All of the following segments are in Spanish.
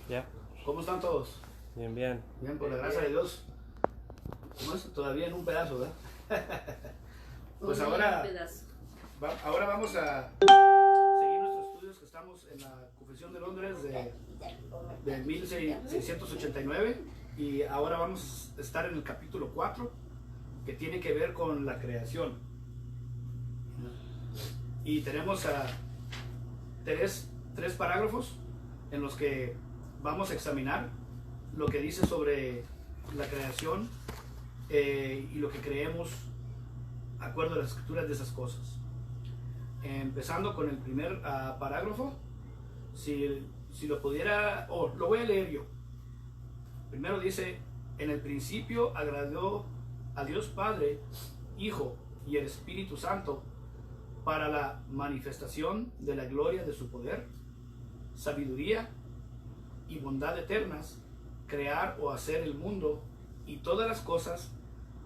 Ya. ¿Cómo están todos? Bien, bien. Bien, por la gracia de Dios. ¿Cómo es? Todavía en un pedazo, ¿verdad? Pues ahora vamos a seguir nuestros estudios que estamos en la Confesión de Londres de 1689 y ahora vamos a estar en el capítulo 4 que tiene que ver con la creación. Y tenemos tres parágrafos en los que vamos a examinar lo que dice sobre la creación y lo que creemos de acuerdo a las escrituras de esas cosas. Empezando con el primer parágrafo, si lo pudiera, lo voy a leer yo. Primero dice: en el principio agradó a Dios Padre, Hijo y el Espíritu Santo para la manifestación de la gloria de su poder, sabiduría y bondad eternas, crear o hacer el mundo y todas las cosas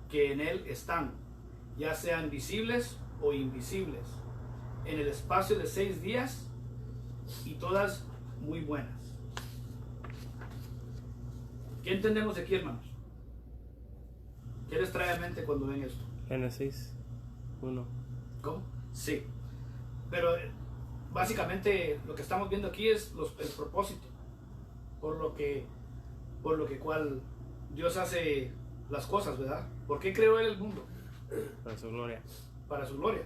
que en él están, ya sean visibles o invisibles, en el espacio de 6 días, y todas muy buenas. ¿Qué entendemos aquí, hermanos? ¿Qué les trae a mente cuando ven esto? Génesis 1. ¿Cómo? Sí. Pero básicamente lo que estamos viendo aquí es el propósito por lo que cual Dios hace las cosas, ¿verdad? ¿Por qué creó Él el mundo? Para su gloria. Para su gloria.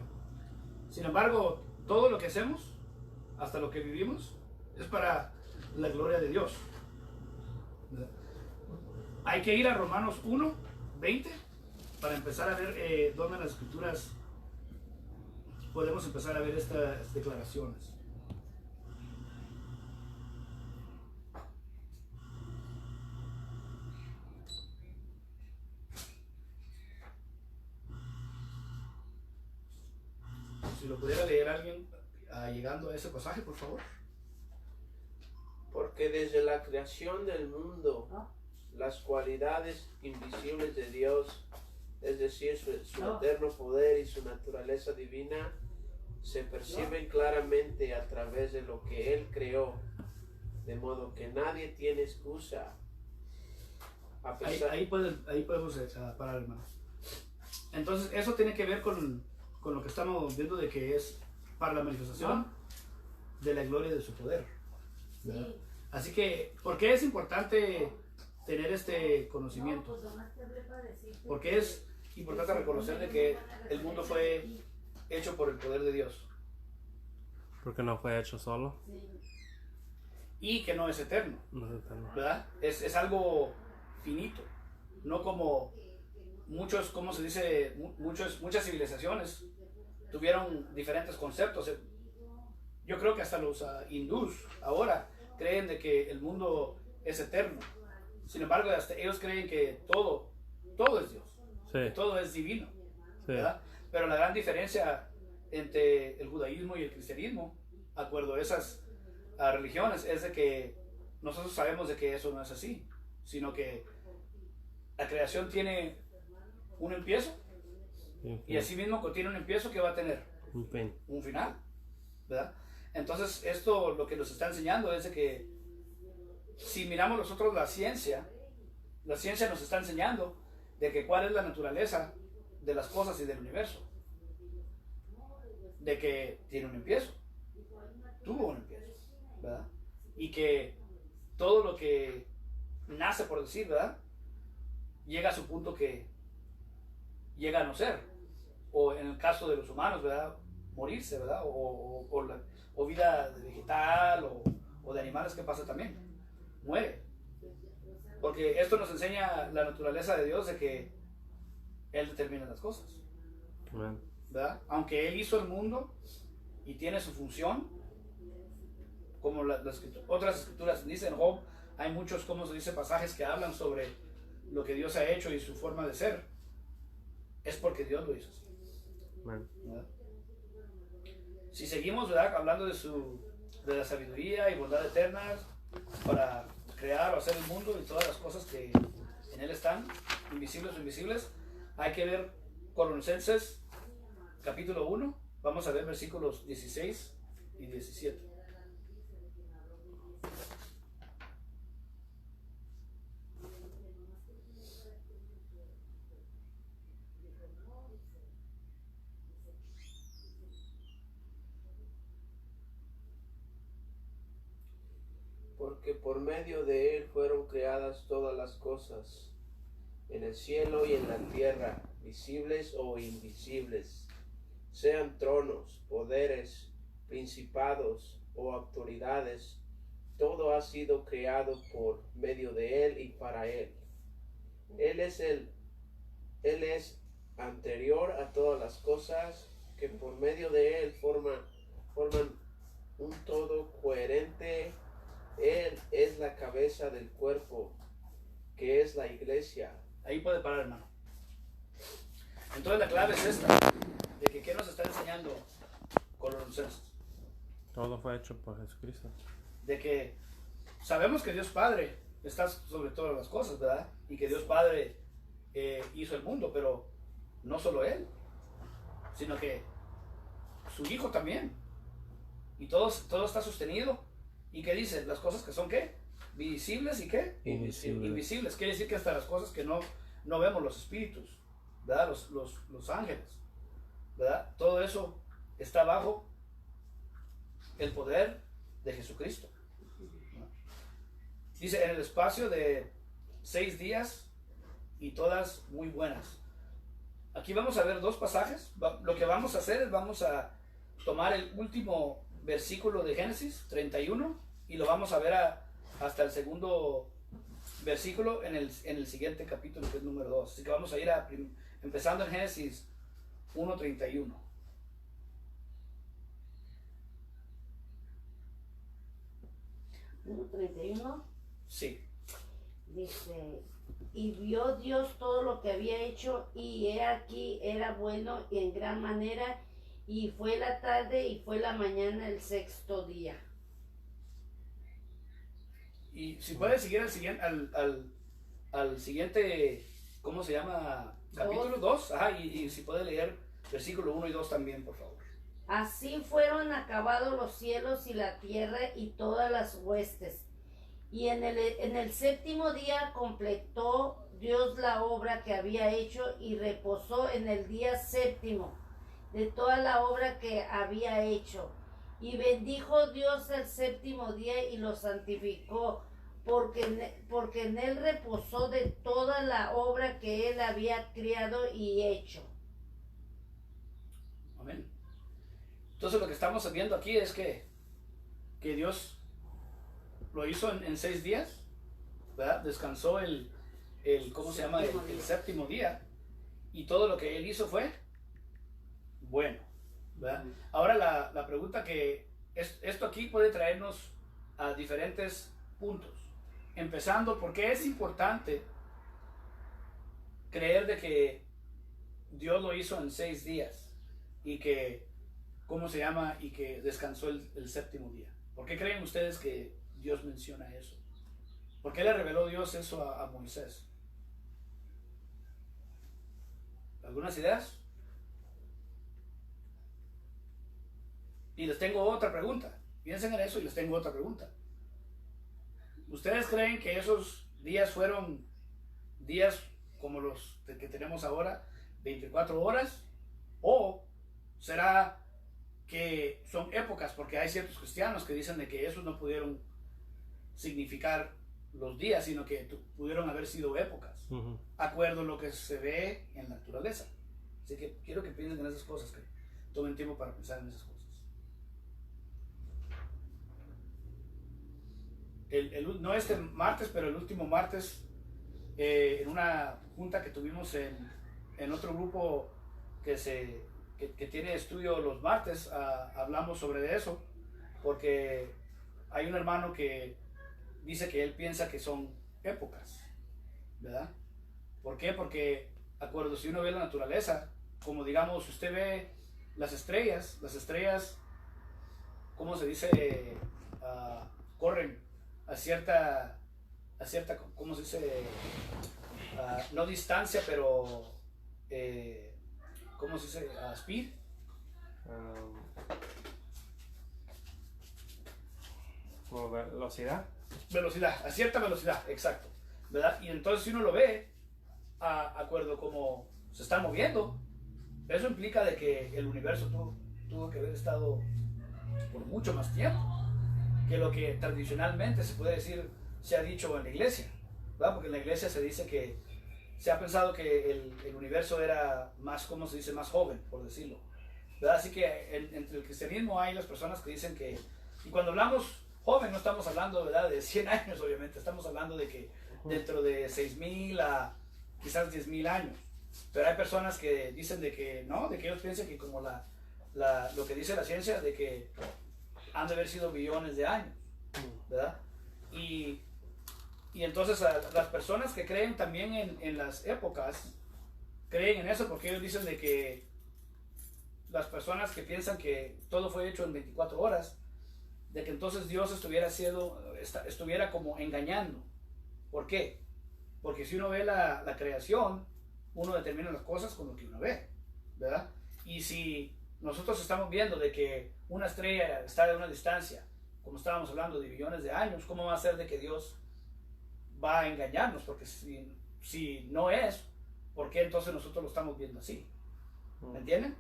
Sin embargo, todo lo que hacemos, hasta lo que vivimos, es para la gloria de Dios, ¿verdad? Hay que ir a Romanos 1:20 para empezar a ver dónde en las escrituras podemos empezar a ver estas declaraciones. Si lo pudiera leer alguien llegando a ese pasaje, por favor. Porque desde la creación del mundo, las cualidades invisibles de Dios, es decir, su eterno poder y su naturaleza divina, se perciben claramente a través de lo que Él creó, de modo que nadie tiene excusa. Ahí podemos parar, hermano. Entonces, eso tiene que ver con lo que estamos viendo, de que es para la manifestación de la gloria de su poder, ¿verdad? Así que, ¿por qué es importante tener este conocimiento? Porque es importante reconocer de que el mundo fue hecho por el poder de Dios. Porque no fue hecho solo. Y que no es eterno, No es eterno. ¿verdad? Es algo finito, no como muchas civilizaciones tuvieron diferentes conceptos. Yo creo que hasta los hindús ahora creen de que el mundo es eterno. Sin embargo, hasta ellos creen que todo es Dios, Sí. que todo es divino, Sí. ¿verdad? Pero la gran diferencia entre el judaísmo y el cristianismo, de acuerdo a esas religiones, es de que nosotros sabemos de que eso no es así, sino que la creación tiene un empiezo, y así mismo tiene un empiezo que va a tener Un fin. un final, ¿verdad? Entonces esto lo que nos está enseñando es de que si miramos nosotros la ciencia nos está enseñando de que cuál es la naturaleza de las cosas y del universo, de que tiene un empiezo, tuvo un empiezo, ¿verdad? Y que todo lo que nace, por decir, ¿verdad?, llega a su punto que llega a no ser, o en el caso de los humanos, ¿verdad?, morirse, ¿verdad?, o vida vegetal o de animales, que pasa también, muere. Porque esto nos enseña la naturaleza de Dios, de que Él determina las cosas, Amén. ¿verdad? Aunque Él hizo el mundo y tiene su función, como otras escrituras dicen, Job, hay muchos, como se dice, pasajes que hablan sobre lo que Dios ha hecho y su forma de ser. Es porque Dios lo hizo así, Amén. ¿verdad? Si seguimos, ¿verdad?, hablando de la sabiduría y bondad eternas para crear o hacer el mundo y todas las cosas que en él están, invisibles o invisibles, hay que ver Colosenses capítulo 1, vamos a ver versículos 16 y 17. porque por medio de él fueron creadas todas las cosas, en el cielo y en la tierra, visibles o invisibles, sean tronos, poderes, principados o autoridades, todo ha sido creado por medio de él y para él. Él es anterior a todas las cosas, que por medio de él forman un todo coherente. Él es la cabeza del cuerpo, que es la iglesia. Ahí puede parar, hermano. Entonces la clave es esta, de que ¿qué nos está enseñando Colosenses? Todo fue hecho por Jesucristo. De que sabemos que Dios Padre está sobre todas las cosas, ¿verdad? Y que Dios Padre hizo el mundo, pero no solo Él, sino que su Hijo también. Y todo está sostenido. ¿Y qué dice? Las cosas que son ¿qué? Visibles y ¿qué? Invisibles. Quiere decir que hasta las cosas que no vemos, los espíritus, ¿verdad? Los ángeles, ¿verdad? Todo eso está bajo el poder de Jesucristo. Dice, en el espacio de 6 días y todas muy buenas. Aquí vamos a ver 2 pasajes. Lo que vamos a hacer es vamos a tomar el último versículo de Génesis 31 y lo vamos a ver hasta el segundo versículo en el siguiente capítulo, que es número 2. Así que vamos a ir empezando en Génesis 1:31. ¿1:31? Sí. Dice, y vio Dios todo lo que había hecho, y he aquí era bueno y en gran manera, y fue la tarde y fue la mañana el 6º día. Y si puedes seguir al siguiente, ¿cómo se llama? Capítulo 2. Ajá, y si puede leer versículo 1 y 2 también, por favor. Así fueron acabados los cielos y la tierra y todas las huestes. Y en el 7º día completó Dios la obra que había hecho y reposó en el día 7º de toda la obra que había hecho. Y bendijo Dios el 7º día y lo santificó, porque en él reposó de toda la obra que él había criado y hecho. Amén. Entonces lo que estamos viendo aquí es que Dios lo hizo en 6 días, ¿verdad? Descansó ¿cómo se llama? El 7º día, y todo lo que él hizo fue bueno, ¿verdad? Ahora la pregunta que esto aquí puede traernos a diferentes puntos, empezando porque es importante creer de que Dios lo hizo en 6 días y que, ¿cómo se llama? Y que descansó el 7º día. ¿Por qué creen ustedes que Dios menciona eso? ¿Por qué le reveló Dios eso a Moisés? ¿Algunas ideas? Y les tengo otra pregunta. Piensen en eso y les tengo otra pregunta. ¿Ustedes creen que esos días fueron días como los que tenemos ahora, 24 horas? ¿O será que son épocas? Porque hay ciertos cristianos que dicen de que esos no pudieron significar los días, sino que pudieron haber sido épocas, acuerdo a lo que se ve en la naturaleza. Así que quiero que piensen en esas cosas, que tomen tiempo para pensar en esas cosas. No este martes, pero el último martes, en una junta que tuvimos en otro grupo que tiene estudio los martes, hablamos sobre eso, porque hay un hermano que dice que él piensa que son épocas, ¿verdad? ¿Por qué? Porque, acuerdo, si uno ve la naturaleza, como digamos, usted ve las estrellas, ¿cómo se dice? Corren a cierta, ¿cómo se dice? No distancia, pero, ¿cómo se dice? Speed. ¿Como velocidad? Velocidad, a cierta velocidad, exacto, ¿verdad? Y entonces si uno lo ve, acuerdo como se está moviendo, eso implica de que el universo tuvo que haber estado por mucho más tiempo, que lo que tradicionalmente se puede decir se ha dicho en la iglesia, ¿verdad? Porque en la iglesia se dice que se ha pensado que el universo era más, ¿cómo se dice?, más joven, por decirlo, ¿verdad? Así que entre el cristianismo hay las personas que dicen que, y cuando hablamos joven no estamos hablando, ¿verdad?, de 100 años, obviamente, estamos hablando de que dentro de 6,000 a quizás 10,000 años, pero hay personas que dicen de que no, de que ellos piensan que como lo que dice la ciencia, de que han de haber sido billones de años, ¿verdad? Y entonces las personas que creen también en las épocas, creen en eso porque ellos dicen de que las personas que piensan que todo fue hecho en 24 horas, de que entonces Dios estuviera como engañando. ¿Por qué? Porque si uno ve la creación, uno determina las cosas con lo que uno ve, ¿verdad? Y si nosotros estamos viendo de que una estrella está de una distancia, como estábamos hablando de billones de años, ¿cómo va a ser de que Dios va a engañarnos? Porque si no es, ¿por qué entonces nosotros lo estamos viendo así? ¿Me entienden?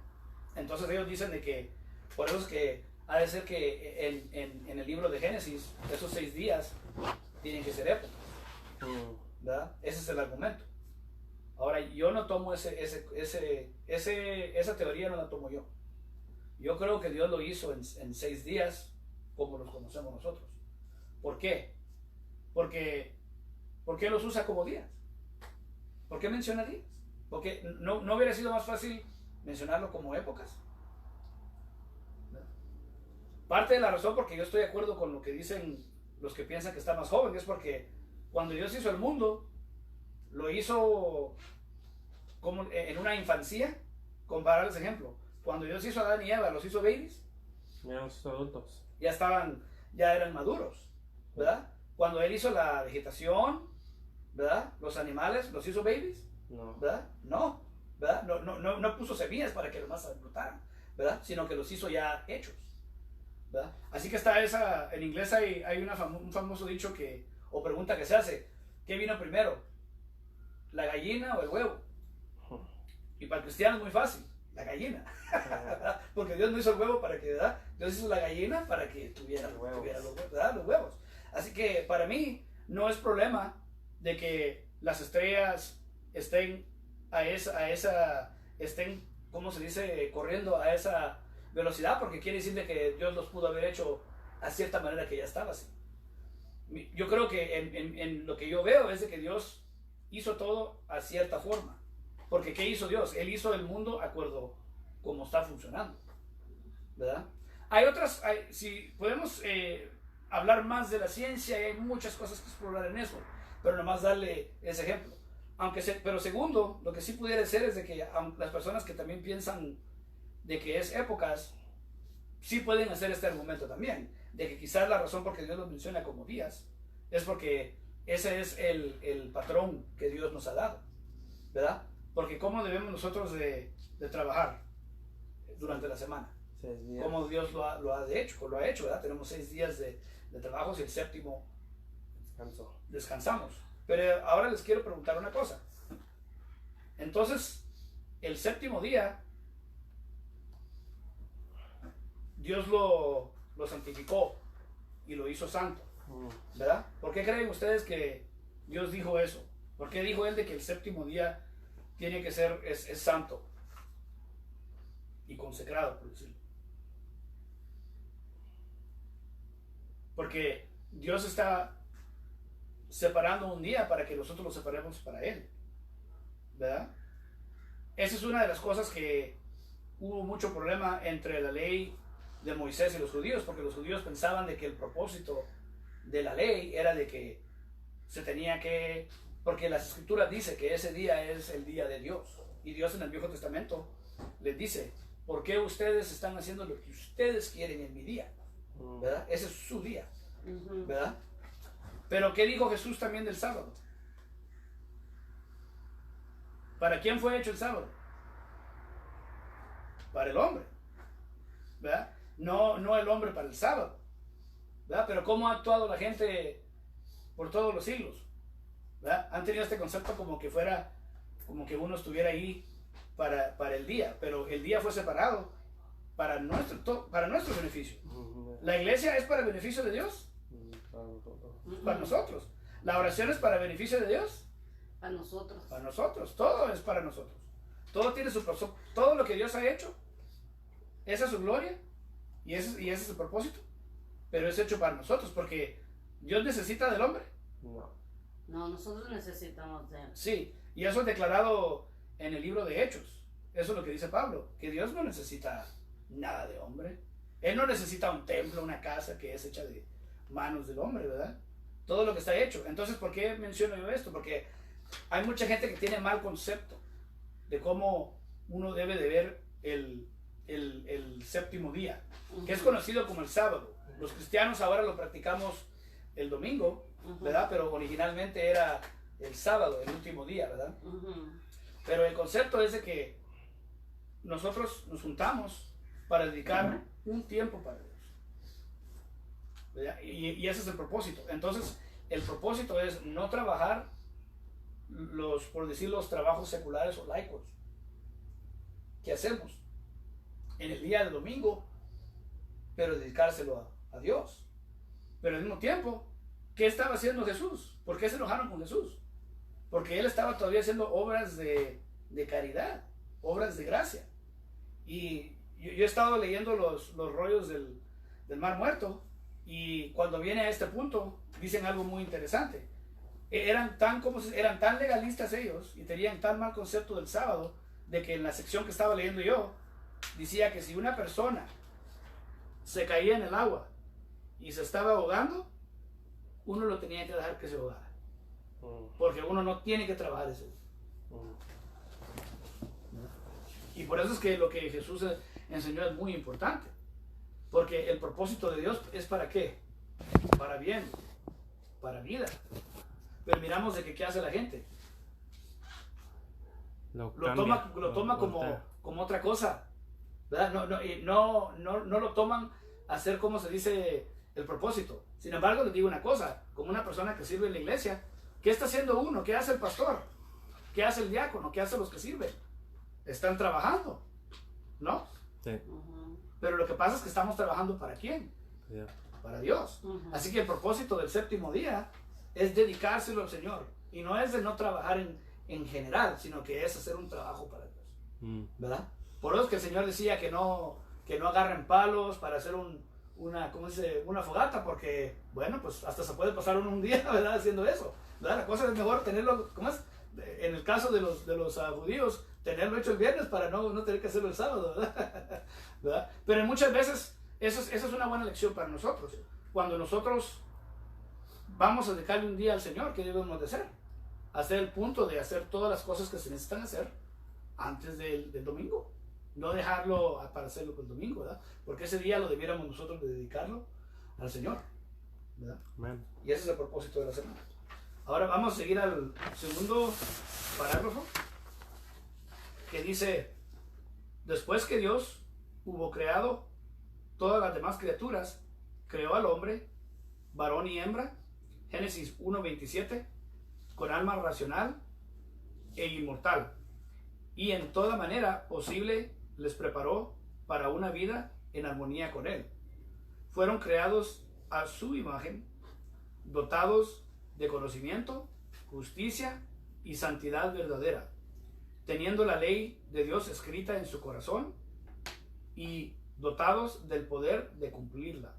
Entonces ellos dicen de que, por eso es que ha de ser que en el libro de Génesis, esos 6 días tienen que ser épocas, ¿verdad? Ese es el argumento. Ahora, yo no tomo esa teoría, no la tomo yo. Yo creo que Dios lo hizo en 6 días, como los conocemos nosotros. ¿Por qué? ¿Por qué los usa como días? ¿Por qué menciona días? Porque no hubiera sido más fácil mencionarlo como épocas. Parte de la razón porque yo estoy de acuerdo con lo que dicen los que piensan que está más joven es porque cuando Dios hizo el mundo, lo hizo como en una infancia. Compararles ejemplo, cuando Dios hizo a Adán y Eva, los hizo babies, Ya no son adultos. ya eran maduros, ¿verdad? Cuando Él hizo la vegetación, ¿verdad?, los animales, los hizo babies, No. ¿verdad? No, ¿verdad? No puso semillas para que los más brotaran, ¿verdad? Sino que los hizo ya hechos, ¿verdad? Así que está en inglés hay un famoso dicho o pregunta que se hace: ¿qué vino primero? ¿La gallina o el huevo? Y para el cristiano es muy fácil, la gallina. Porque Dios no hizo el huevo para que, ¿verdad? Dios hizo la gallina para que tuviera los huevos, ¿verdad? Los huevos. Así que para mí no es problema de que las estrellas estén estén, ¿cómo se dice?, corriendo a esa velocidad, porque quiere decir de que Dios los pudo haber hecho a cierta manera que ya estaba así. Yo creo que en lo que yo veo es de que Dios hizo todo a cierta forma. Porque ¿qué hizo Dios? Él hizo el mundo acuerdo como está funcionando, ¿verdad? Si podemos hablar más de la ciencia, hay muchas cosas que explorar en eso, pero nomás darle ese ejemplo. Pero segundo, lo que sí pudiera ser es de que las personas que también piensan de que es épocas, sí pueden hacer este argumento también, de que quizás la razón por que Dios los menciona como días es porque ese es el patrón que Dios nos ha dado, ¿verdad? Porque ¿cómo debemos nosotros de trabajar durante la semana? 6 días. Como Dios lo ha hecho, ¿verdad? Tenemos 6 días de trabajo y el séptimo Descanso. descansamos. Pero ahora les quiero preguntar una cosa. Entonces, el séptimo día, Dios lo santificó y lo hizo santo, ¿verdad? ¿Por qué creen ustedes que Dios dijo eso? ¿Por qué dijo Él de que el séptimo día tiene que ser, es santo y consecrado, por decirlo? Porque Dios está separando un día para que nosotros lo separemos para Él, ¿verdad? Esa es una de las cosas que hubo mucho problema entre la ley de Moisés y los judíos, porque los judíos pensaban de que el propósito de la ley era de que se tenía que, porque las escrituras dice que ese día es el día de Dios, y Dios en el Viejo Testamento les dice: ¿por qué ustedes están haciendo lo que ustedes quieren en mi día? ¿Verdad? Ese es su día, ¿verdad? Pero ¿qué dijo Jesús también del sábado? ¿Para quién fue hecho el sábado? Para el hombre, ¿verdad? No el hombre para el sábado, ¿verdad? Pero ¿cómo ha actuado la gente por todos los siglos? ¿Verdad? Han tenido este concepto como que fuera, como que uno estuviera ahí para el día, pero el día fue separado para nuestro beneficio. Ujú. La iglesia es para el beneficio de Dios, Para nosotros. para nosotros. La oración es para el beneficio de Dios, Para nosotros. para nosotros. Todo es para nosotros. Todo tiene su propósito. Todo lo que Dios ha hecho, esa es su gloria y ese es el propósito. Pero es hecho para nosotros porque Dios necesita del hombre. No. No, nosotros necesitamos de él. Sí, y eso es declarado en el libro de Hechos. Eso es lo que dice Pablo, que Dios no necesita nada de hombre. Él no necesita un templo, una casa que es hecha de manos del hombre, ¿verdad? Todo lo que está hecho. Entonces, ¿por qué menciono yo esto? Porque hay mucha gente que tiene mal concepto de cómo uno debe de ver el séptimo día, que es conocido como el sábado. Los cristianos ahora lo practicamos el domingo, ¿verdad? Pero originalmente era el sábado, el último día, ¿verdad? Pero el concepto es de que nosotros nos juntamos para dedicar un tiempo para Dios, ¿verdad? Y ese es el propósito. Entonces, el propósito es no trabajar por decir, los trabajos seculares o laicos que hacemos en el día del domingo, pero dedicárselo a Dios. Pero al mismo tiempo, ¿qué estaba haciendo Jesús? ¿Por qué se enojaron con Jesús? Porque él estaba todavía haciendo obras de caridad, obras de gracia. Y yo he estado leyendo los rollos del Mar Muerto, y cuando viene a este punto dicen algo muy interesante. Eran tan legalistas ellos y tenían tan mal concepto del sábado, de que en la sección que estaba leyendo yo decía que si una persona se caía en el agua y se estaba ahogando, uno lo tenía que dejar que se ahogara, porque uno no tiene que trabajar ese día. Y por eso es que lo que Jesús enseñó es muy importante, porque el propósito de Dios es ¿para qué? Para bien, para vida. Pero miramos de que ¿qué hace la gente? Lo toma como otra cosa, ¿verdad? No lo toman a hacer, como se dice, el propósito. Sin embargo, les digo una cosa, como una persona que sirve en la iglesia, ¿qué está haciendo uno? ¿Qué hace el pastor? ¿Qué hace el diácono? ¿Qué hacen los que sirven? Están trabajando, ¿no? Sí. Pero lo que pasa es que estamos trabajando ¿para quién? Yeah. Para Dios. Así que el propósito del séptimo día es dedicárselo al Señor. Y no es de no trabajar en general, sino que es hacer un trabajo para Dios, ¿verdad? Por eso es que el Señor decía que no agarren palos para hacer una fogata, porque, bueno, pues hasta se puede pasar un día, ¿verdad? Haciendo eso, ¿verdad? La cosa es mejor tenerlo, ¿cómo es? En el caso de los judíos, tenerlo hecho el viernes para no tener que hacerlo el sábado, ¿verdad? ¿Verdad? Pero muchas veces esa es una buena lección para nosotros. Cuando nosotros vamos a dedicarle un día al Señor, ¿qué debemos de hacer? Hacer el punto de hacer todas las cosas que se necesitan hacer antes del domingo. No dejarlo para hacerlo el domingo, ¿verdad? Porque ese día lo debiéramos nosotros de dedicarlo al Señor, ¿verdad? Amén. Y ese es el propósito de la semana. Ahora vamos a seguir al segundo parágrafo, que dice: después que Dios hubo creado todas las demás criaturas, creó al hombre, varón y hembra, Génesis 1:27, con alma racional e inmortal, y en toda manera posible les preparó para una vida en armonía con Él. Fueron creados a su imagen, dotados de conocimiento, justicia y santidad verdadera, teniendo la ley de Dios escrita en su corazón y dotados del poder de cumplirla.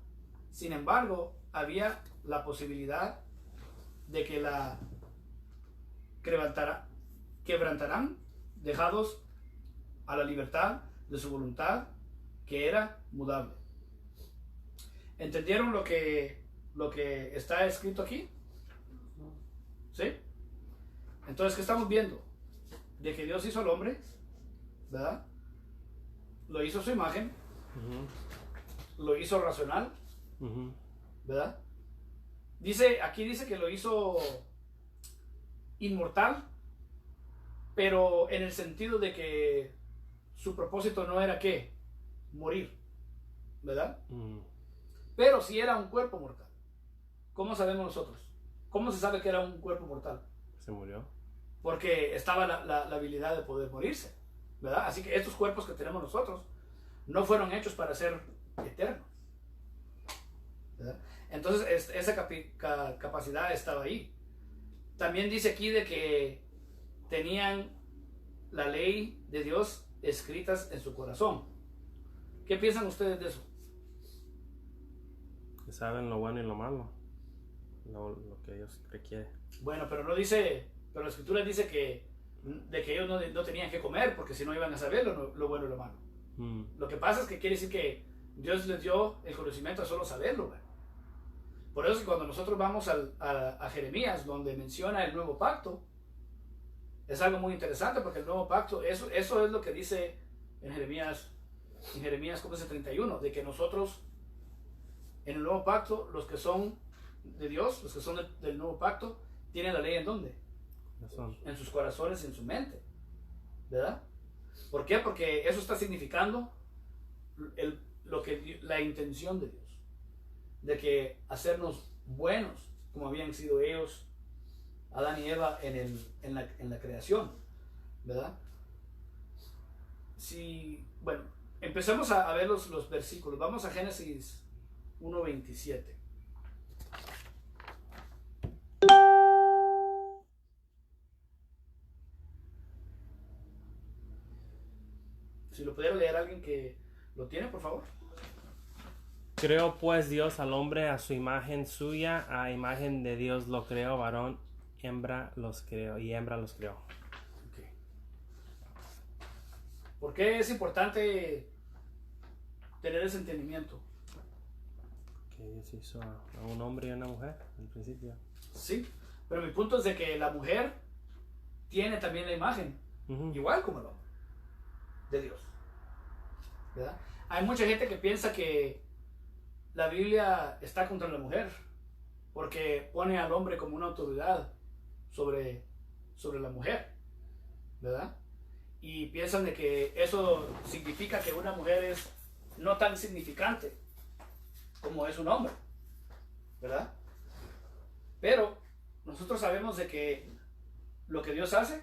Sin embargo, había la posibilidad de que la quebrantarán, dejados a la libertad de su voluntad, que era mudable. ¿Entendieron lo que está escrito aquí? ¿Sí? Entonces, ¿qué estamos viendo? De que Dios hizo al hombre, ¿verdad? Lo hizo a su imagen, lo hizo racional, ¿verdad? Aquí dice que lo hizo inmortal, pero en el sentido de que su propósito no era ¿qué? Morir, ¿verdad? Pero sí era un cuerpo mortal. ¿Cómo sabemos nosotros? ¿Cómo se sabe que era un cuerpo mortal? Se murió. Porque estaba la habilidad de poder morirse, ¿verdad? Así que estos cuerpos que tenemos nosotros no fueron hechos para ser eternos, ¿verdad? Entonces esa capacidad estaba ahí. También dice aquí de que tenían la ley de Dios escritas en su corazón. ¿Qué piensan ustedes de eso? Que saben lo bueno y lo malo. Lo que Dios requiere. Bueno, pero no dice, pero la escritura dice de que ellos no tenían que comer porque si no iban a saber lo bueno y lo malo. Lo que pasa es que quiere decir que Dios les dio el conocimiento a solo saberlo, ¿verdad? Por eso es que cuando nosotros vamos a Jeremías, donde menciona el nuevo pacto, es algo muy interesante porque el nuevo pacto, eso es lo que dice en Jeremías ¿cómo es el 31? De que nosotros, en el nuevo pacto, los que son de Dios, los que son del nuevo pacto, tienen la ley ¿en dónde? En sus corazones y en su mente, ¿verdad? ¿Por qué? Porque eso está significando la intención de Dios, de que hacernos buenos, como habían sido ellos, Adán y Eva, en la creación, ¿verdad? Bueno, empecemos a ver los versículos. Vamos a Génesis 1:27. Si lo pudiera leer alguien que lo tiene, por favor. Creó pues Dios al hombre a su imagen suya, a imagen de Dios lo creó, varón, hembra los creó, y hembra los creó. Okay. ¿Por qué es importante tener ese entendimiento? Que Dios hizo a un hombre y a una mujer, al principio. Sí, pero mi punto es de que la mujer tiene también la imagen, igual como el hombre, de Dios, ¿verdad? Hay mucha gente que piensa que la Biblia está contra la mujer porque pone al hombre como una autoridad sobre la mujer, ¿verdad? Y piensan de que eso significa que una mujer es no tan significante como es un hombre, ¿verdad? Pero nosotros sabemos de que lo que Dios hace,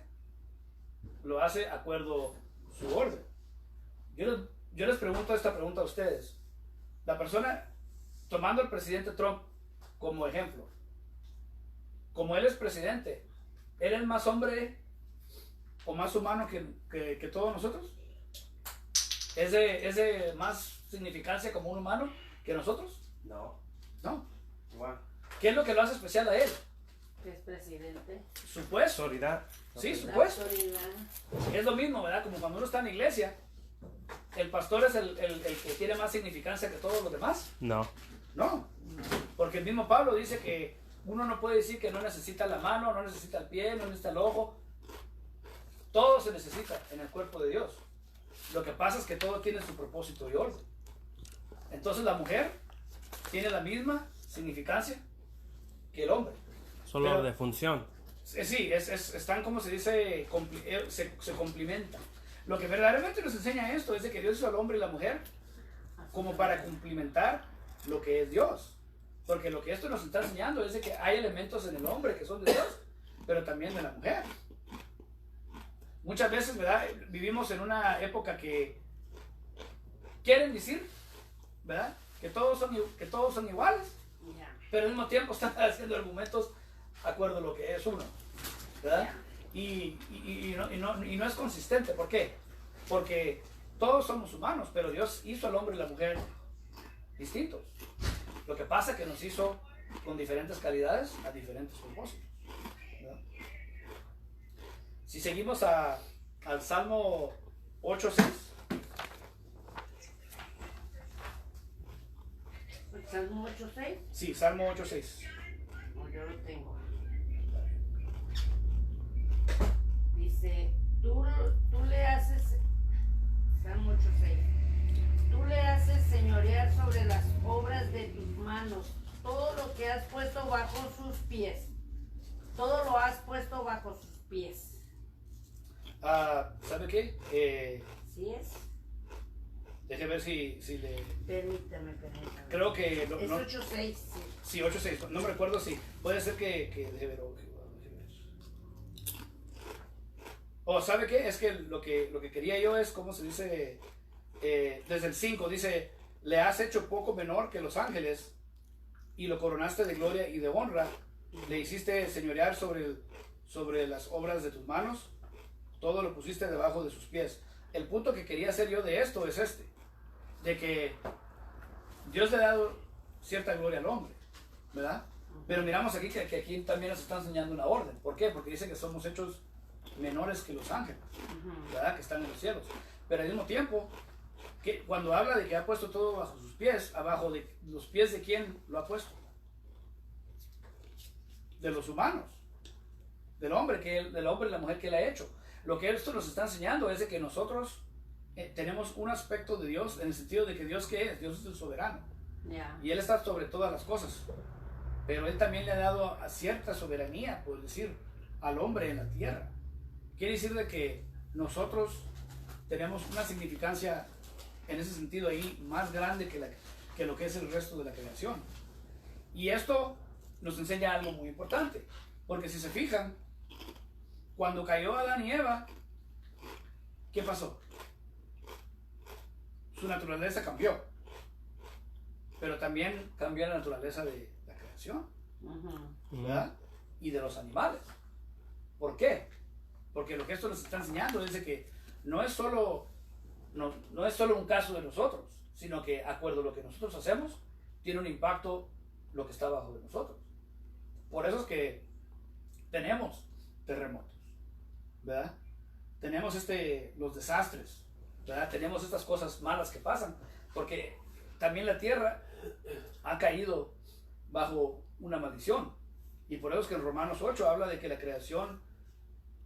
lo hace acuerdo su orden. Yo les pregunto esta pregunta a ustedes. La persona, tomando al presidente Trump como ejemplo, como él es presidente, ¿él es más hombre o más humano que todos nosotros? ¿Es de más significancia como un humano que nosotros? No. No. Igual. ¿Qué es lo que lo hace especial a él? Que es presidente. Su puesto. Autoridad. Sí, su La puesto. autoridad. Es lo mismo, ¿verdad? Como cuando uno está en la iglesia, ¿el pastor es el que tiene más significancia que todos los demás? No. No. Porque el mismo Pablo dice que uno no puede decir que no necesita la mano, no necesita el pie, no necesita el ojo. Todo se necesita en el cuerpo de Dios. Lo que pasa es que todo tiene su propósito y orden. Entonces la mujer tiene la misma significancia que el hombre. Solo Pero- de función. Sí, están como se dice, se complementan. Lo que verdaderamente nos enseña esto es de que Dios hizo al hombre y la mujer como para complementar lo que es Dios. Porque lo que esto nos está enseñando es de que hay elementos en el hombre que son de Dios, pero también de la mujer. Muchas veces, ¿verdad? Vivimos en una época que quieren decir, ¿verdad? Que todos son iguales, Ya. pero al mismo tiempo están haciendo argumentos de acuerdo a lo que es uno, ¿verdad? Y no es consistente. ¿Por qué? Porque todos somos humanos, pero Dios hizo al hombre y la mujer distintos. Lo que pasa es que nos hizo con diferentes calidades a diferentes propósitos, ¿verdad? Si seguimos al Salmo 8:6. ¿El Salmo 8:6? Sí, Salmo 8:6. No, yo lo tengo. Dice, tú le haces, Salmo 8:6, tú le haces señorear sobre las obras de tus manos, todo lo que has puesto bajo sus pies, todo lo has puesto bajo sus pies. ¿Sabe qué? ¿Sí es? Deje ver si le... Permítame. Creo que... Es 8:6, sí. Sí, 8:6. No me recuerdo si... Puede ser que deje ver. ¿O sabe qué? Es que lo que quería yo es, ¿cómo se dice? desde el 5 dice, le has hecho poco menor que los ángeles y lo coronaste de gloria y de honra, le hiciste señorear sobre las obras de tus manos, todo lo pusiste debajo de sus pies. El punto que quería hacer yo de esto es este, de que Dios le ha dado cierta gloria al hombre, ¿verdad? Pero miramos aquí que aquí también nos está enseñando una orden. ¿Por qué? Porque dice que somos hechos menores que los ángeles, ¿verdad? Que están en los cielos. Pero al mismo tiempo, que cuando habla de que ha puesto todo bajo sus pies, abajo de los pies de quién lo ha puesto, de los humanos, del hombre y la mujer que él ha hecho. Lo que esto nos está enseñando es de que nosotros tenemos un aspecto de Dios en el sentido de que Dios, ¿qué es? Dios es el soberano. Yeah. Y Él está sobre todas las cosas. Pero Él también le ha dado a cierta soberanía, por decir, al hombre en la tierra. Quiere decir de que nosotros tenemos una significancia en ese sentido ahí más grande que lo que es el resto de la creación. Y esto nos enseña algo muy importante. Porque si se fijan, cuando cayó Adán y Eva, ¿qué pasó? Su naturaleza cambió. Pero también cambió la naturaleza de la creación, ¿verdad? Y de los animales. ¿Por qué? Porque lo que esto nos está enseñando es de que no es solo un caso de nosotros, sino que, acuerdo a lo que nosotros hacemos, tiene un impacto lo que está abajo de nosotros. Por eso es que tenemos terremotos, ¿verdad? Tenemos los desastres, ¿verdad? Tenemos estas cosas malas que pasan, porque también la tierra ha caído bajo una maldición. Y por eso es que en Romanos 8 habla de que la creación,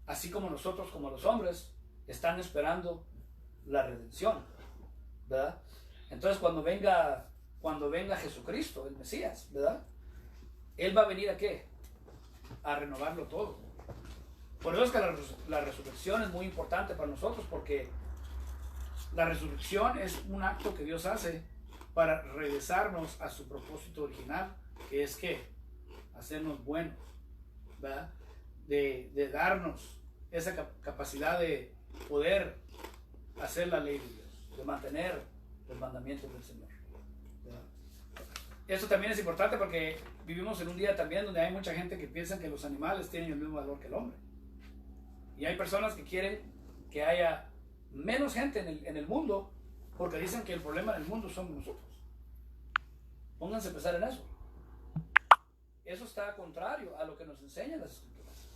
así como nosotros, como los hombres, están esperando la redención, ¿verdad? Entonces cuando venga Jesucristo, el Mesías, ¿verdad? Él va a venir ¿a qué? A renovarlo todo. Por eso es que la resurrección es muy importante para nosotros, porque la resurrección es un acto que Dios hace para regresarnos a su propósito original, que es ¿qué? Hacernos buenos, ¿verdad? De darnos esa capacidad de poder hacer la ley de Dios, de mantener los mandamientos del Señor, ¿verdad? Esto también es importante porque vivimos en un día también donde hay mucha gente que piensa que los animales tienen el mismo valor que el hombre. Y hay personas que quieren que haya menos gente en el mundo porque dicen que el problema del mundo somos nosotros. Pónganse a pensar en eso. Eso está contrario a lo que nos enseñan las Escrituras.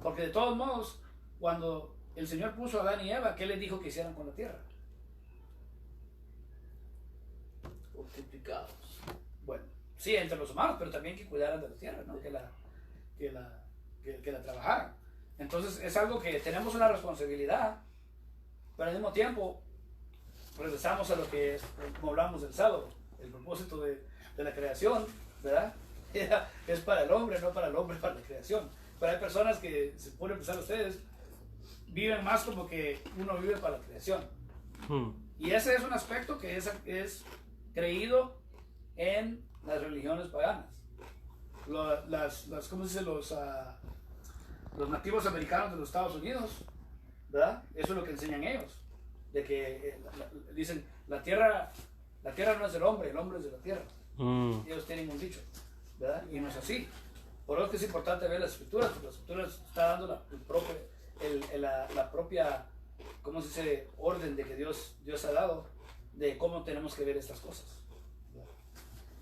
Porque de todos modos, cuando el Señor puso a Adán y Eva, ¿qué les dijo que hicieran con la tierra? Multiplicados. Bueno, sí, entre los humanos, pero también que cuidaran de la tierra, ¿no? Que la trabajaran. Entonces es algo que tenemos una responsabilidad, pero al mismo tiempo regresamos a lo que es, como hablamos del sábado, el propósito de la creación, ¿verdad? Es para el hombre, no para el hombre, para la creación. Pero hay personas que, se ponen a pensar ustedes, viven más como que uno vive para la creación. Y ese es un aspecto que es creído en las religiones paganas. ¿Cómo se dice? Los nativos americanos de los Estados Unidos, ¿verdad? Eso es lo que enseñan ellos. De que dicen, la tierra no es del hombre, el hombre es de la tierra. Ellos tienen un dicho, ¿verdad? Y no es así. Por eso es que es importante ver las Escrituras, porque las Escrituras está dando la propia, ¿cómo se dice? Orden de que Dios ha dado de cómo tenemos que ver estas cosas.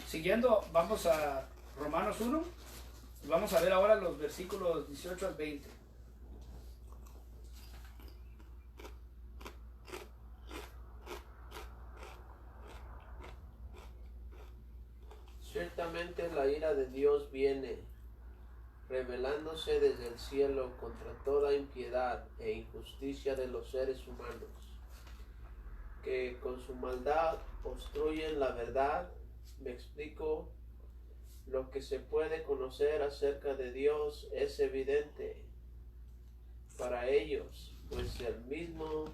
Siguiendo, vamos a Romanos 1 y vamos a ver ahora los versículos 18 al 20. Ciertamente la ira de Dios viene, revelándose desde el cielo contra toda impiedad e injusticia de los seres humanos, que con su maldad obstruyen la verdad. Me explico. Lo que se puede conocer acerca de Dios es evidente para ellos, pues Él mismo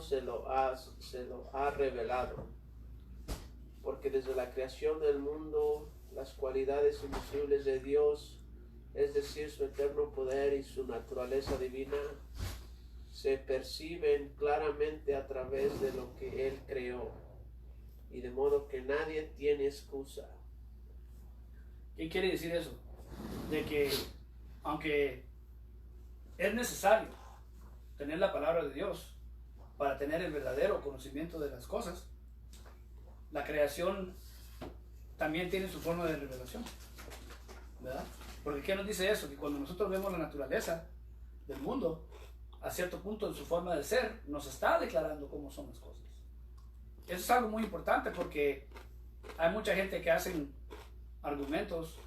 se lo ha revelado. Porque desde la creación del mundo, las cualidades invisibles de Dios, es decir, su eterno poder y su naturaleza divina, se perciben claramente a través de lo que Él creó, y de modo que nadie tiene excusa. ¿Qué quiere decir eso? De que aunque es necesario tener la palabra de Dios para tener el verdadero conocimiento de las cosas, la creación también tiene su forma de revelación, ¿verdad? Porque ¿qué nos dice eso? Que cuando nosotros vemos la naturaleza del mundo, a cierto punto en su forma de ser, nos está declarando cómo son las cosas. Eso es algo muy importante porque hay mucha gente que hacen argumentos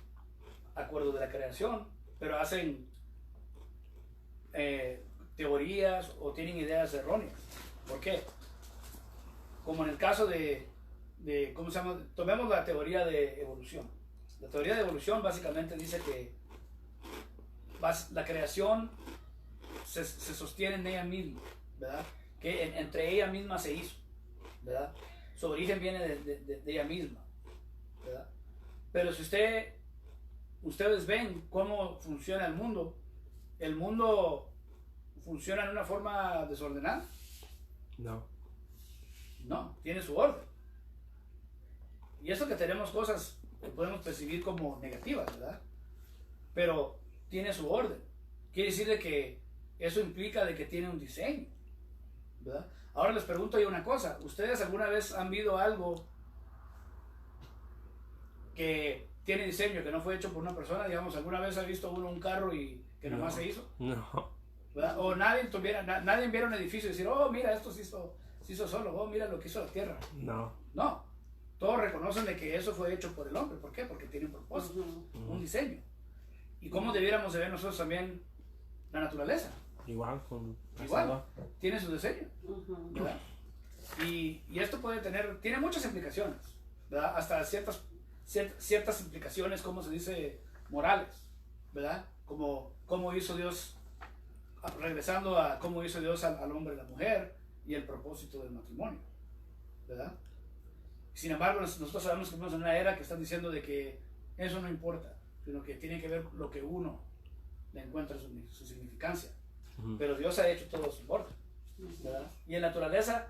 de acuerdo de la creación, pero hacen teorías o tienen ideas erróneas. ¿Por qué? Como en el caso de ¿cómo se llama? Tomemos la teoría de evolución. La teoría de evolución básicamente dice que la creación se sostiene en ella misma, ¿verdad? Que entre ella misma se hizo, ¿verdad? Su origen viene de ella misma, ¿verdad? Pero si ustedes ven cómo funciona el mundo funciona de una forma desordenada. No, tiene su orden. Y eso que tenemos cosas que podemos percibir como negativas, ¿verdad? Pero tiene su orden. Quiere decir de que eso implica de que tiene un diseño, ¿verdad? Ahora les pregunto yo una cosa. ¿Ustedes alguna vez han visto algo que tiene diseño, que no fue hecho por una persona? Digamos, ¿alguna vez ha visto uno un carro y que nomás se hizo? No. ¿Verdad? O nadie viera un edificio y decir, oh, mira, esto se hizo solo, oh, mira lo que hizo la tierra. No. Todos reconocen de que eso fue hecho por el hombre. ¿Por qué? Porque tiene un propósito, un diseño. ¿Y cómo debiéramos de ver nosotros también la naturaleza? Igual, tiene su diseño, ¿verdad? Y esto tiene muchas implicaciones, ¿verdad? Hasta ciertas implicaciones, como se dice, morales, ¿verdad? Como hizo Dios, regresando a cómo hizo Dios al hombre y la mujer y el propósito del matrimonio, ¿verdad? Sin embargo, nosotros sabemos que vivimos en una era que están diciendo de que eso no importa, sino que tiene que ver lo que uno le encuentra su significancia. Pero Dios ha hecho todo su orden, ¿verdad? Y en la naturaleza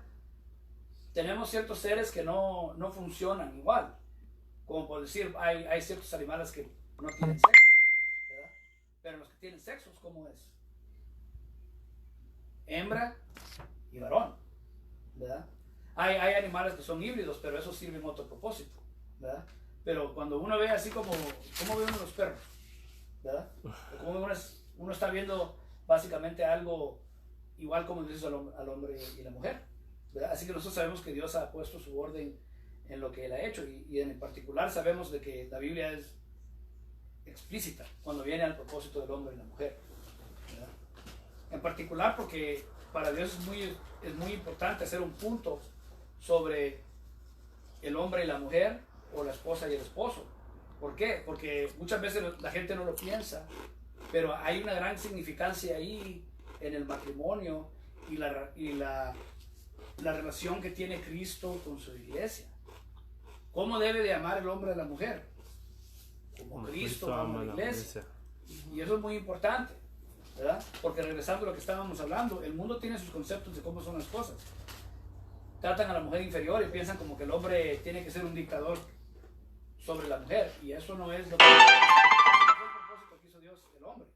tenemos ciertos seres que no funcionan igual. Como por decir, hay ciertos animales que no tienen sexo, ¿verdad? Pero los que tienen sexos, ¿cómo es? Hembra y varón, ¿verdad? Hay animales que son híbridos, pero esos sirven otro propósito, ¿verdad? Pero cuando uno ve así como ve uno los perros, ¿verdad? Como uno está viendo básicamente algo igual como dice al hombre y la mujer, ¿verdad? Así que nosotros sabemos que Dios ha puesto su orden en lo que Él ha hecho y en particular sabemos de que la Biblia es explícita cuando viene al propósito del hombre y la mujer, ¿verdad? En particular porque para Dios es muy importante hacer un punto sobre el hombre y la mujer o la esposa y el esposo. ¿Por qué? Porque muchas veces la gente no lo piensa, pero hay una gran significancia ahí en el matrimonio y la relación que tiene Cristo con su iglesia. ¿Cómo debe de amar el hombre a la mujer? Como Cristo ama a la iglesia. Y eso es muy importante, ¿verdad? Porque regresando a lo que estábamos hablando, el mundo tiene sus conceptos de cómo son las cosas. Tratan a la mujer inferior y piensan como que el hombre tiene que ser un dictador sobre la mujer, y eso no es lo que el propósito que hizo Dios. El hombre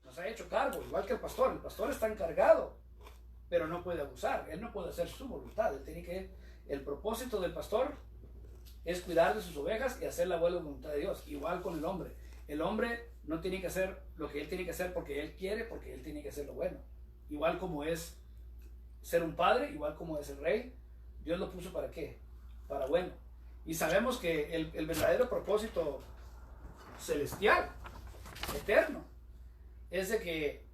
nos ha hecho cargo, igual que el pastor está encargado, pero no puede abusar, él no puede hacer su voluntad, el propósito del pastor es cuidar de sus ovejas y hacer la buena voluntad de Dios. Igual con el hombre no tiene que hacer lo que él tiene que hacer porque él quiere, porque él tiene que hacer lo bueno. Igual como es ser un padre, igual como es el rey, Dios lo puso ¿para qué? Para bueno. Y sabemos que el verdadero propósito celestial, eterno, es de que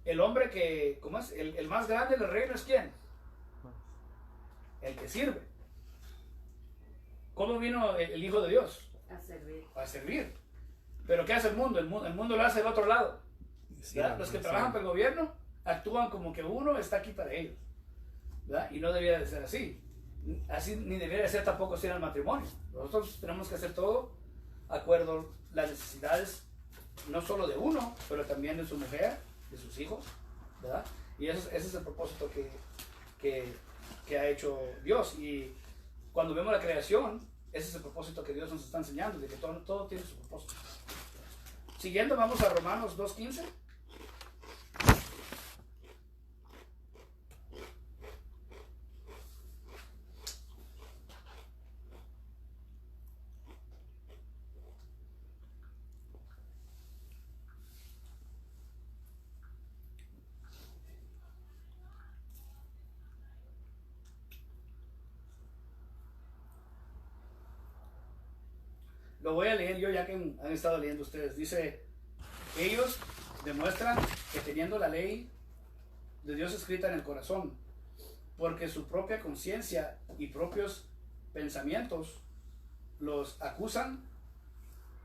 el hombre que, ¿cómo es? El más grande del reino es ¿quién? El que sirve. ¿Cómo vino el Hijo de Dios? A servir. Pero ¿qué hace el mundo? El mundo lo hace del otro lado. ¿Verdad? Los que trabajan para el gobierno actúan como que uno está aquí para ellos, ¿verdad? Y no debería de ser así. Así ni debería de ser tampoco así en el matrimonio. Nosotros tenemos que hacer todo de acuerdo a las necesidades, no solo de uno, pero también de su mujer, de sus hijos, ¿verdad? Y ese es el propósito que ha hecho Dios. Y cuando vemos la creación, ese es el propósito que Dios nos está enseñando, de que todo tiene su propósito. Siguiendo, vamos a Romanos 2:15. Lo voy a leer yo ya que han estado leyendo ustedes. Dice, ellos demuestran que teniendo la ley de Dios escrita en el corazón, porque su propia conciencia y propios pensamientos los acusan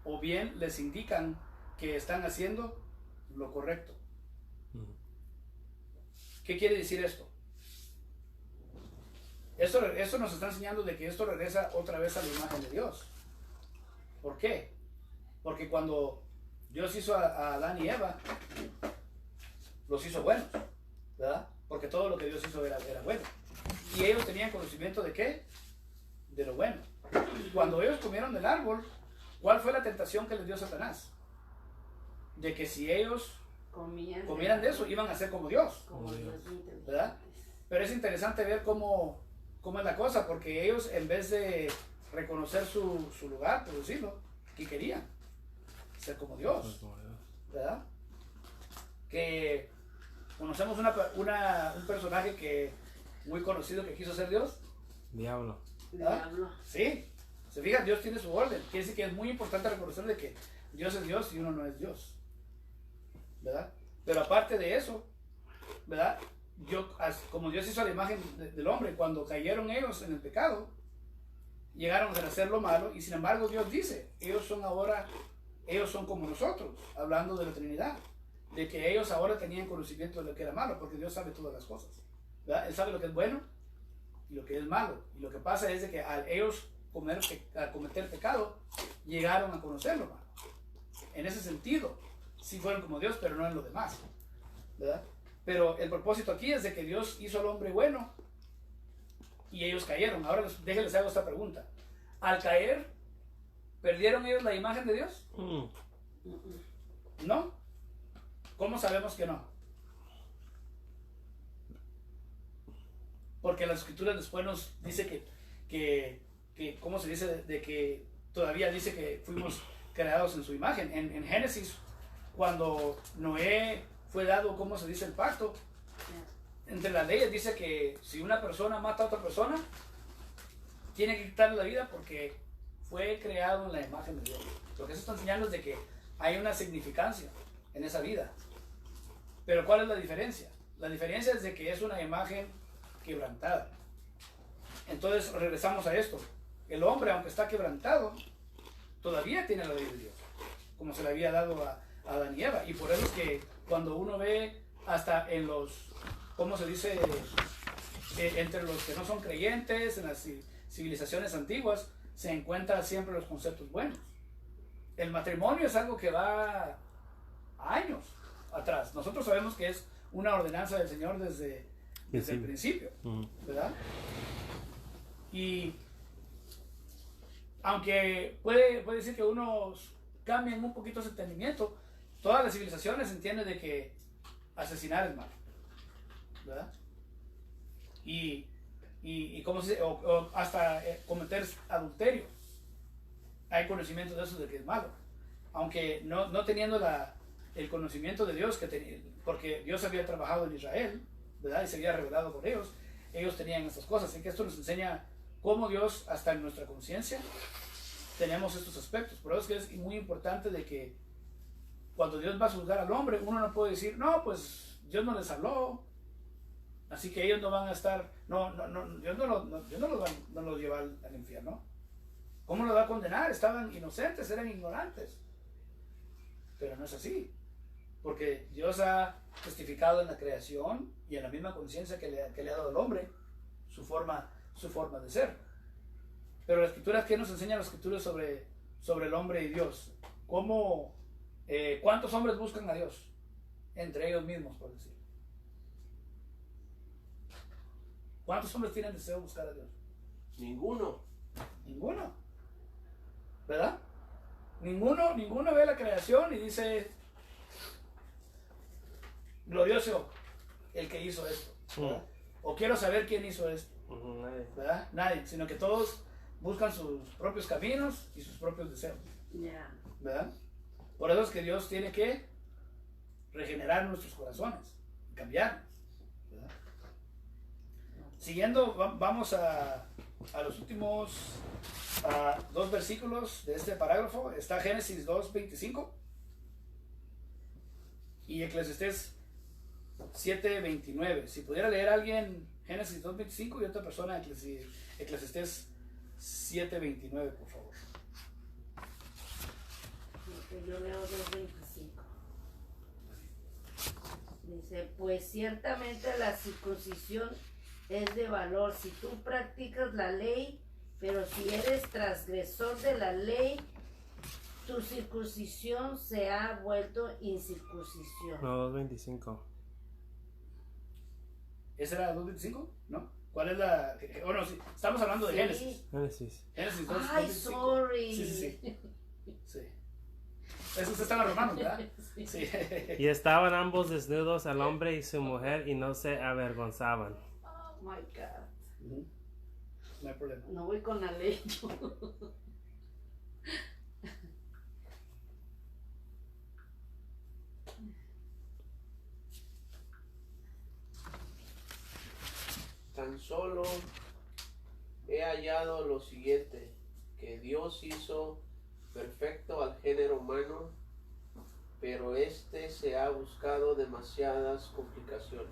o bien les indican que están haciendo lo correcto. ¿Qué quiere decir esto? Esto nos está enseñando de que esto regresa otra vez a la imagen de Dios. ¿Por qué? Porque cuando Dios hizo a Adán y Eva, los hizo buenos, ¿verdad? Porque todo lo que Dios hizo era bueno. Y ellos tenían conocimiento de ¿qué? De lo bueno. Y cuando ellos comieron del árbol, ¿cuál fue la tentación que les dio Satanás? De que si ellos comieran de eso, iban a ser como Dios, ¿verdad? Pero es interesante ver cómo es la cosa, porque ellos, en vez de reconocer su lugar, por decirlo, ¿qué querían? Ser como Dios, ¿verdad? Que conocemos un personaje que muy conocido que quiso ser Dios. Diablo. Diablo. Sí, se fijan, Dios tiene su orden. Quiere decir que es muy importante reconocer de que Dios es Dios y uno no es Dios, ¿verdad? Pero aparte de eso, ¿verdad? Como Dios hizo a la imagen del hombre, cuando cayeron ellos en el pecado, llegaron a hacer lo malo, y sin embargo Dios dice, ellos son como nosotros, hablando de la Trinidad, de que ellos ahora tenían conocimiento de lo que era malo, porque Dios sabe todas las cosas, ¿verdad? Él sabe lo que es bueno y lo que es malo, y lo que pasa es de que al ellos cometer pecado, llegaron a conocer lo malo. En ese sentido, sí fueron como Dios, pero no en lo demás, ¿verdad? Pero el propósito aquí es de que Dios hizo al hombre bueno y ellos cayeron. Ahora déjenles hago esta pregunta. Al caer, ¿perdieron ellos la imagen de Dios? ¿No? ¿Cómo sabemos que no? Porque la escritura después nos dice que ¿cómo se dice? De que todavía dice que fuimos creados en su imagen. En Génesis, cuando Noé fue dado, ¿cómo se dice? El pacto. Entre las leyes dice que si una persona mata a otra persona, tiene que quitarle la vida porque fue creado en la imagen de Dios. Lo que eso está enseñando es de que hay una significancia en esa vida. Pero ¿cuál es la diferencia? La diferencia es de que es una imagen quebrantada. Entonces regresamos a esto. El hombre, aunque está quebrantado, todavía tiene la ley de Dios, como se le había dado a Adán y Eva. Y por eso es que cuando uno ve hasta en los, ¿cómo se dice? Entre los que no son creyentes, en las civilizaciones antiguas, se encuentran siempre los conceptos buenos. El matrimonio es algo que va a años atrás. Nosotros sabemos que es una ordenanza del Señor desde el principio, ¿verdad? Y aunque puede decir que unos cambian un poquito ese entendimiento, todas las civilizaciones entienden de que asesinar es malo, ¿verdad? Y ¿cómo se dice? O hasta cometer adulterio. Hay conocimiento de eso, de que es malo. Aunque no teniendo el conocimiento de Dios, porque Dios había trabajado en Israel, ¿verdad? Y se había revelado por ellos tenían estas cosas. Así que esto nos enseña cómo Dios, hasta en nuestra conciencia, tenemos estos aspectos. Por eso es que es muy importante de que cuando Dios va a juzgar al hombre, uno no puede decir, no, pues Dios no les habló, así que ellos no van a estar, Dios no los lleva al infierno. ¿Cómo los va a condenar? Estaban inocentes, eran ignorantes. Pero no es así, porque Dios ha testificado en la creación y en la misma conciencia que le ha dado al hombre su forma de ser. Pero la escritura, ¿qué nos enseña la escritura sobre el hombre y Dios? ¿Cuántos hombres buscan a Dios? Entre ellos mismos, por decir. ¿Cuántos hombres tienen deseo de buscar a Dios? Ninguno. Ninguno. ¿Verdad? Ninguno ve la creación y dice, glorioso el que hizo esto. ¿Verdad? O quiero saber quién hizo esto. Nadie. ¿Verdad? Nadie, sino que todos buscan sus propios caminos y sus propios deseos. Ya. ¿Verdad? Por eso es que Dios tiene que regenerar nuestros corazones, cambiarnos. ¿Verdad? Siguiendo, vamos a los últimos 2 versículos de este parágrafo. Está Génesis 2:25 y Eclesiastés 7:29. Si pudiera leer a alguien Génesis 2:25 y otra persona Eclesiastés 7:29, por favor. Yo leo 2:25. Dice, pues ciertamente la circuncisión es de valor si tú practicas la ley, pero si eres transgresor de la ley, tu circuncisión se ha vuelto incircuncisión. No, 2:25. ¿Esa era 2:25? ¿No? ¿Cuál es la...? Bueno, sí, estamos hablando de Sí. Génesis. Génesis. Génesis 2, Ay, 2:25. sorry. Sí. Eso usted está en los Romanos, ¿verdad? Sí. Y estaban ambos desnudos, el hombre y su mujer, y no se avergonzaban. Oh my God. Ujú. No hay problema. No voy con la ley yo. Tan solo he hallado lo siguiente, que Dios hizo perfecto al género humano, pero este se ha buscado demasiadas complicaciones.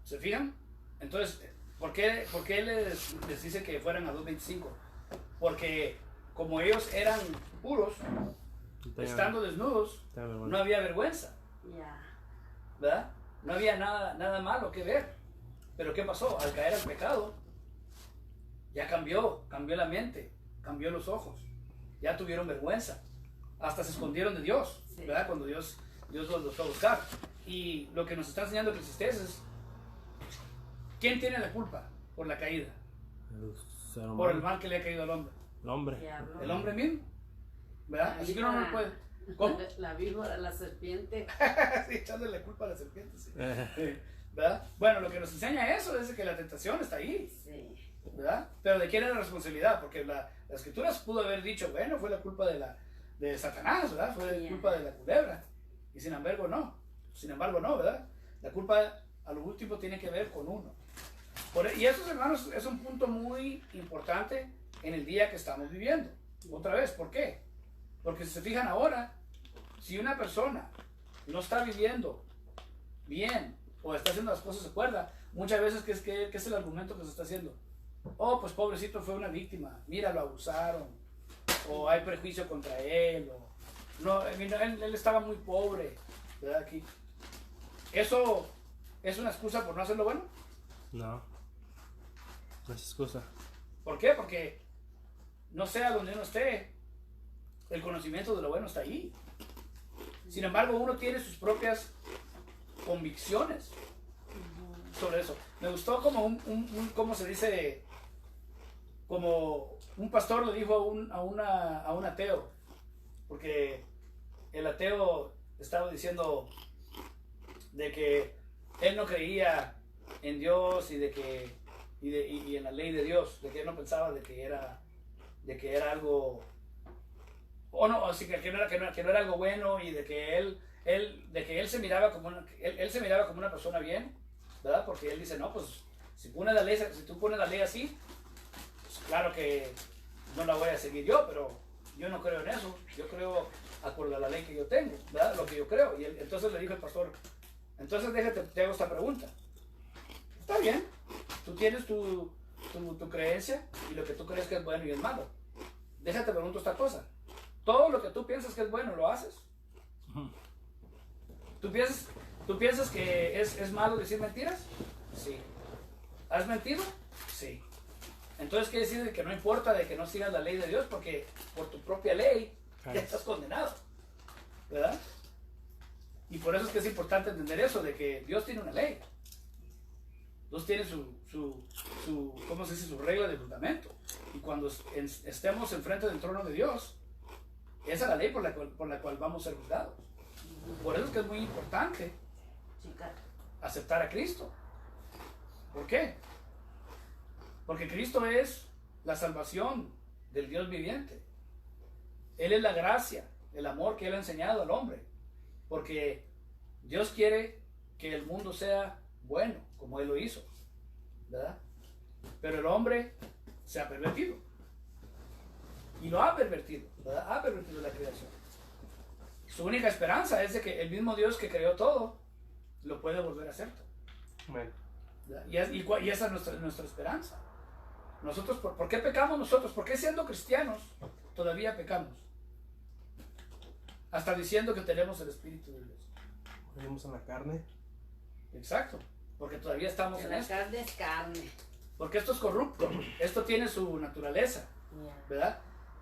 ¿Se fijan? Entonces, ¿por qué les dice que fueran a 2:25? Porque como ellos eran puros, estando desnudos, no había vergüenza, Ya. ¿verdad? No había nada malo que ver. Pero ¿qué pasó? Al caer al pecado, ya cambió la mente, cambió los ojos, ya tuvieron vergüenza, hasta se escondieron de Dios, Sí. ¿verdad? Cuando Dios los fue a buscar. Y lo que nos está enseñando Eclesiastés es, ¿quién tiene la culpa por la caída? El ser humano. Por el mal que le ha caído al hombre. El hombre. Diablo. El hombre mismo, ¿verdad? La Así que uno no víbora. puede. ¿Cómo? La víbora, la serpiente. Sí, echándole la culpa a la serpiente, sí. Sí, ¿verdad? Bueno, lo que nos enseña eso es que la tentación está ahí, Sí. ¿verdad? Pero ¿de quién es la responsabilidad? Porque la escritura pudo haber dicho, bueno, fue la culpa de Satanás, ¿verdad? Fue Yeah. culpa de la culebra. Y sin embargo, no. Sin embargo, no, ¿verdad? La culpa a lo último tiene que ver con uno. Y eso, hermanos, es un punto muy importante en el día que estamos viviendo. Otra vez, ¿por qué? Porque si se fijan ahora, si una persona no está viviendo bien o está haciendo las cosas de cuerda, muchas veces, ¿qué es el argumento que se está haciendo? Oh, pues pobrecito, fue una víctima, mira, lo abusaron, o hay prejuicio contra él, o no, él estaba muy pobre, ¿verdad? Aquí. ¿Eso es una excusa por no hacerlo bueno? No. No es excusa. ¿Por qué? Porque no sea donde uno esté, el conocimiento de lo bueno está ahí. Sin embargo, uno tiene sus propias convicciones sobre eso. Me gustó como ¿cómo se dice? Como un pastor le dijo a un ateo, porque el ateo estaba diciendo de que él no creía en Dios y en la ley de Dios, de que él no pensaba de que era algo, o no, así que no era algo bueno, y de que él se miraba como una persona bien, ¿verdad? Porque él dice, no, pues si tú pones la ley así, pues claro que no la voy a seguir yo, pero yo no creo en eso, yo creo acorde a la ley que yo tengo, ¿verdad? Lo que yo creo. Y entonces le dijo el pastor, entonces te hago esta pregunta. Está bien, tú tienes tu creencia y lo que tú crees que es bueno y es malo. Déjate pregunto esta cosa. Todo lo que tú piensas que es bueno, ¿lo haces? ¿Tú piensas que es malo decir mentiras? Sí. ¿Has mentido? Sí. Entonces quiere decir que no importa de que no sigas la ley de Dios, porque por tu propia ley ya estás condenado, ¿verdad? Y por eso es que es importante entender eso, de que Dios tiene una ley, Dios tiene ¿cómo se dice? Su regla de fundamento. Y cuando estemos enfrente del trono de Dios, esa es la ley por la cual vamos a ser juzgados. Por eso es que es muy importante aceptar a Cristo. ¿Por qué? Porque Cristo es la salvación del Dios viviente. Él es la gracia, el amor que Él ha enseñado al hombre. Porque Dios quiere que el mundo sea bueno, como Él lo hizo, ¿verdad? Pero el hombre se ha pervertido. Y lo ha pervertido, ¿verdad? Ha pervertido la creación. Su única esperanza es de que el mismo Dios que creó todo lo puede volver a hacer todo. Bueno. Y esa es nuestra esperanza. Nosotros, ¿por qué pecamos nosotros? ¿Por qué siendo cristianos todavía pecamos? Hasta diciendo que tenemos el Espíritu de Dios. Vivimos en la carne. Exacto, porque todavía estamos en la esto. carne es carne. Porque esto es corrupto, esto tiene su naturaleza, Yeah. ¿verdad?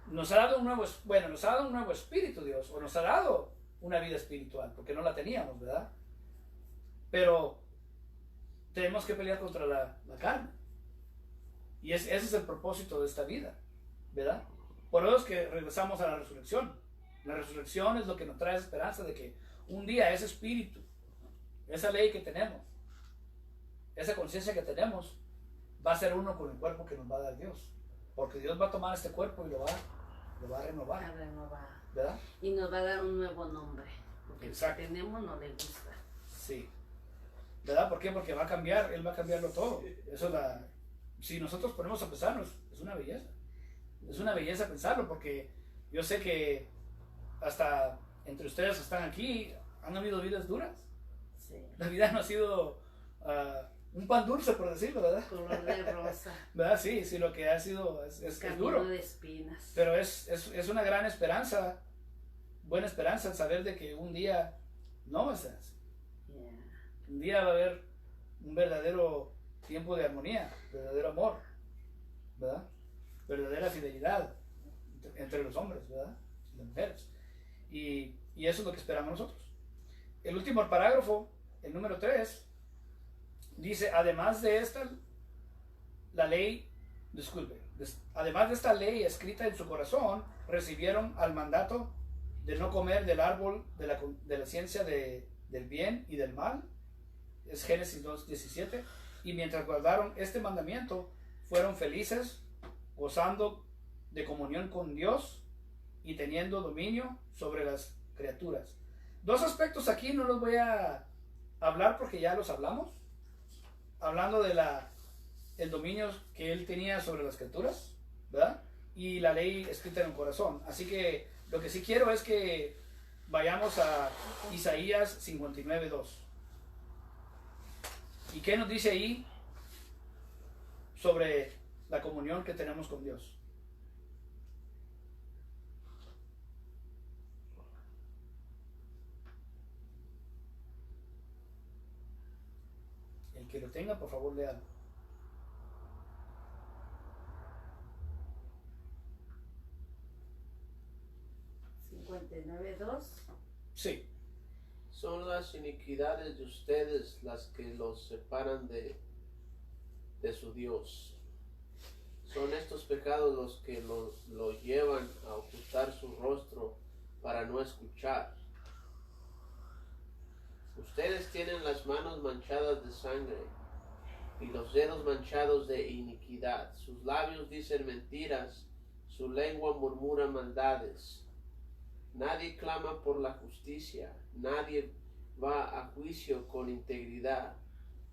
Nos ha dado un nuevo espíritu Dios, o nos ha dado una vida espiritual, porque no la teníamos, ¿verdad? Pero tenemos que pelear contra la carne. Y ese es el propósito de esta vida, ¿verdad? Por eso es que regresamos a la resurrección. La resurrección es lo que nos trae esperanza de que un día ese espíritu, esa ley que tenemos, esa conciencia que tenemos, va a ser uno con el cuerpo que nos va a dar Dios. Porque Dios va a tomar este cuerpo y lo va a renovar, A renovar. ¿verdad? Y nos va a dar un nuevo nombre. Porque Exacto. el que tenemos no le gusta. Sí. ¿Verdad? ¿Por qué? Porque va a cambiar, Él va a cambiarlo todo. Eso es si nosotros ponemos a pensarnos, es una belleza. Es una belleza pensarlo, porque yo sé que hasta entre ustedes que están aquí han habido vidas duras. Sí. La vida no ha sido un pan dulce, por decirlo, ¿verdad? Color de rosa. ¿Verdad? Sí, lo que ha sido es Camino duro. de espinas. Pero es una gran esperanza, buena esperanza, el saber de que un día no va a ser así. Yeah. Un día va a haber un verdadero tiempo de armonía, verdadero amor, ¿verdad? Verdadera fidelidad entre los hombres, ¿verdad? Y las mujeres. Y eso es lo que esperamos nosotros. El último parágrafo, el número 3, dice, además de esta ley escrita en su corazón, recibieron al mandato de no comer del árbol de la ciencia del bien y del mal. Es Génesis 2:17. Y mientras guardaron este mandamiento, fueron felices, gozando de comunión con Dios y teniendo dominio sobre las criaturas. Dos aspectos aquí no los voy a hablar porque ya los hablamos. Hablando de el dominio que él tenía sobre las criaturas, ¿verdad? Y la ley escrita en el corazón. Así que lo que sí quiero es que vayamos a Isaías 59:2. ¿Y qué nos dice ahí sobre la comunión que tenemos con Dios? El que lo tenga, por favor, léalo. Sí. Son las iniquidades de ustedes las que los separan de su Dios. Son estos pecados los que lo llevan a ocultar su rostro para no escuchar. Ustedes tienen las manos manchadas de sangre y los dedos manchados de iniquidad. Sus labios dicen mentiras, su lengua murmura maldades. Nadie clama por la justicia, nadie va a juicio con integridad.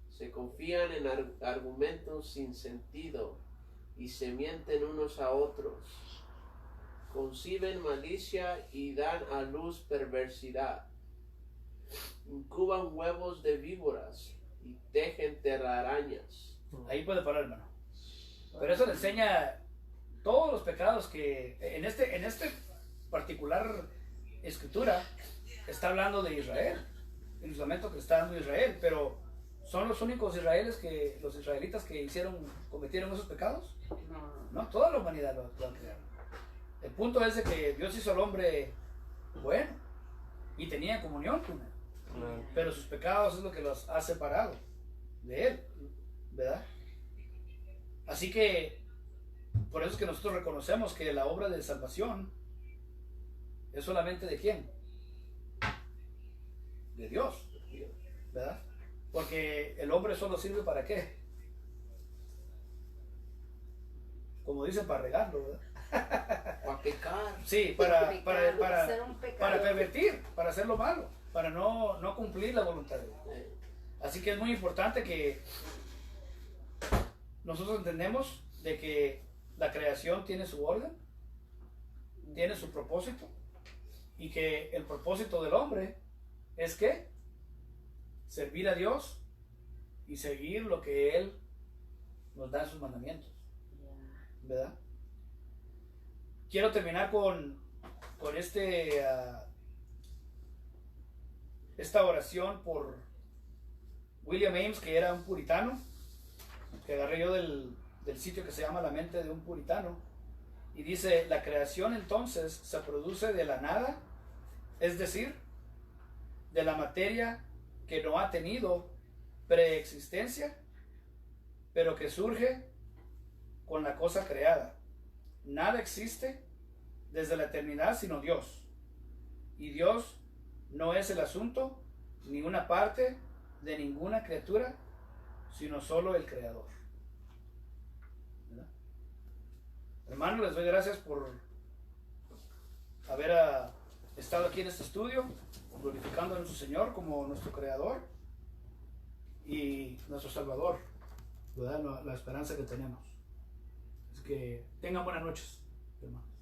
Se confían en argumentos sin sentido y se mienten unos a otros. Conciben malicia y dan a luz perversidad. Incuban huevos de víboras y tejen telarañas. Ahí puede parar, hermano. Pero eso le enseña todos los pecados que en este particular escritura está hablando de Israel, el juzgamiento que está dando Israel, pero ¿son los únicos los israelitas que cometieron esos pecados? No, toda la humanidad lo ha creado. El punto es de que Dios hizo al hombre bueno y tenía comunión con él, pero sus pecados es lo que los ha separado de él, ¿verdad? Así que por eso es que nosotros reconocemos que la obra de salvación es solamente ¿de quién? De Dios, ¿verdad? Porque el hombre solo sirve ¿para qué? Como dicen, para regarlo, ¿verdad? Para pecar. Sí, Ser un pecador. para pervertir, para hacer lo malo, para no cumplir la voluntad de Dios. Así que es muy importante que nosotros entendemos de que la creación tiene su orden, tiene su propósito, y que el propósito del hombre es que servir a Dios y seguir lo que Él nos da en sus mandamientos, ¿verdad? Quiero terminar con esta oración por William Ames, que era un puritano, que agarré yo del sitio que se llama La mente de un puritano, y dice: la creación entonces se produce de la nada, es decir, de la materia que no ha tenido preexistencia, pero que surge con la cosa creada. Nada existe desde la eternidad sino Dios, y Dios no es el asunto ni una parte de ninguna criatura, sino solo el Creador. ¿Verdad? Hermanos, les doy gracias por haber estado aquí en este estudio, glorificando a nuestro Señor como nuestro Creador y nuestro Salvador, ¿verdad? La esperanza que tenemos. Así que tengan buenas noches, hermanos.